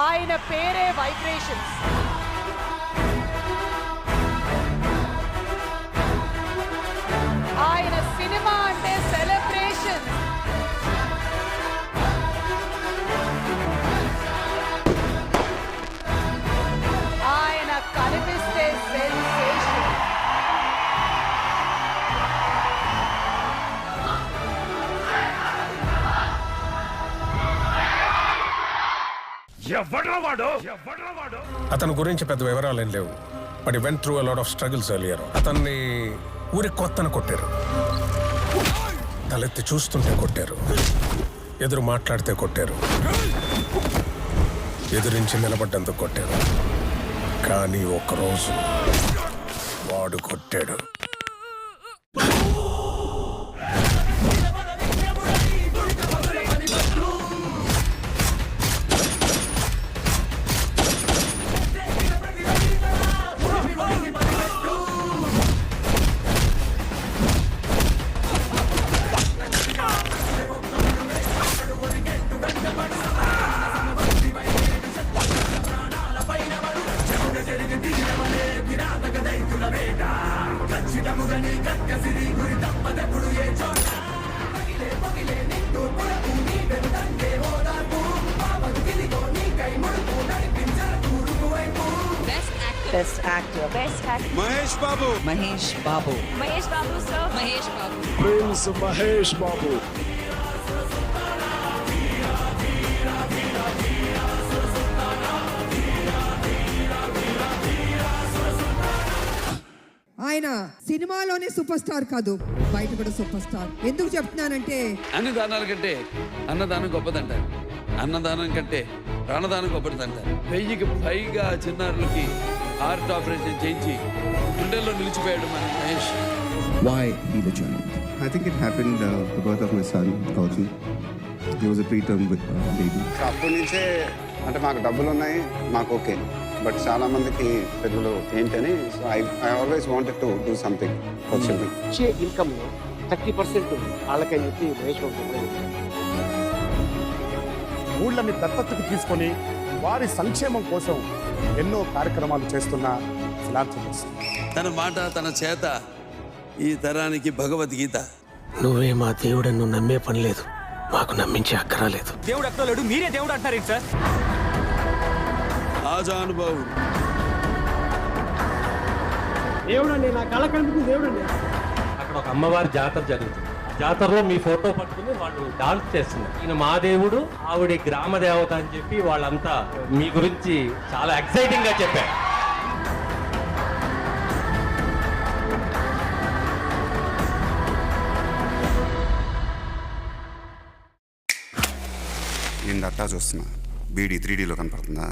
ఆయన పేరే వైబ్రేషన్స్. ఆయన సినిమా అంటే సెలబ్రేషన్. ఆయన కనిపిస్తే సెన్సేషన్. అతని గురించి పెద్ద వివరాలేం లేవు. But went through a lot of struggles earlier. అతన్ని ఊరి కొత్తన కొట్టారు, తలెత్తి చూస్తుంటే కొట్టారు, ఎదురు మాట్లాడితే కొట్టారు, ఎదురించి నిలబడ్డందుకు కొట్టారు. కానీ ఒక్కరోజు వాడు కొట్టాడు. Best actor. Best actor. Mahesh Babu. Mahesh Babu. Mahesh Babu, sir. Mahesh Babu. Prince Mahesh Babu. ఆయన సినిమాలోనే సూపర్ స్టార్ కాదు, బయట కూడా సూపర్ స్టార్. ఎందుకు చెప్తున్నానంటే అన్ని దానాల కంటే అన్నదానం గొప్పదంటారు, అన్నదానం కంటే ప్రాణదానం గొప్పదంటారు. 1000కి పైగా చిన్నారులకి హార్ట్ ఆపరేషన్ చేయించి గుండెల్లో నిలిచిపోయాడు మన Mahesh. Why he the giant? I think it happened the birth of my son, Gautam. He was a preterm with baby. అప్పటి నుంచే అంటే మాకు డబ్బులు ఉన్నాయి, మాకు ఓకే. బట్ చాలా మందికి పిల్లలు ఏంటని, so I always wanted to do something for children. వచ్చే ఇన్కమ్లో 30% వాళ్ళకని చెప్పి మహేష్ బాబు ఊళ్ళని దత్తతకు తీసుకొని వారి సంక్షేమం కోసం ఎన్నో కార్యక్రమాలు చేస్తున్న ఫిలాంథ్రపిస్ట్. తన మాట తన చేత ఈ తరానికి భగవద్గీత. నువ్వే మా దేవుడని నువ్వు నమ్మే పని లేదు, మాకు నమ్మించే అక్కరాలేదు. దేవుడు ఎక్కడ లేడు, మీరే దేవుడు అంటారు సార్. ఆజానుభావుడు దేవుడు అండి, నా కళ కనిపించింది దేవుడు అండి. అక్కడ ఒక అమ్మవారి జాతర జరుగుతుంది. జాతరలో మీ ఫోటో పట్టుకుని వాళ్ళు డాన్స్ చేస్తున్నారు. ఈయన మా దేవుడు, ఆవిడ గ్రామ దేవత అని చెప్పి వాళ్ళంతా మీ గురించి చాలా ఎక్సైటింగ్ గా చెప్పారు. నేను దట్టా చూస్తున్నా, బీడీ 3Dలో కనపడుతుందా?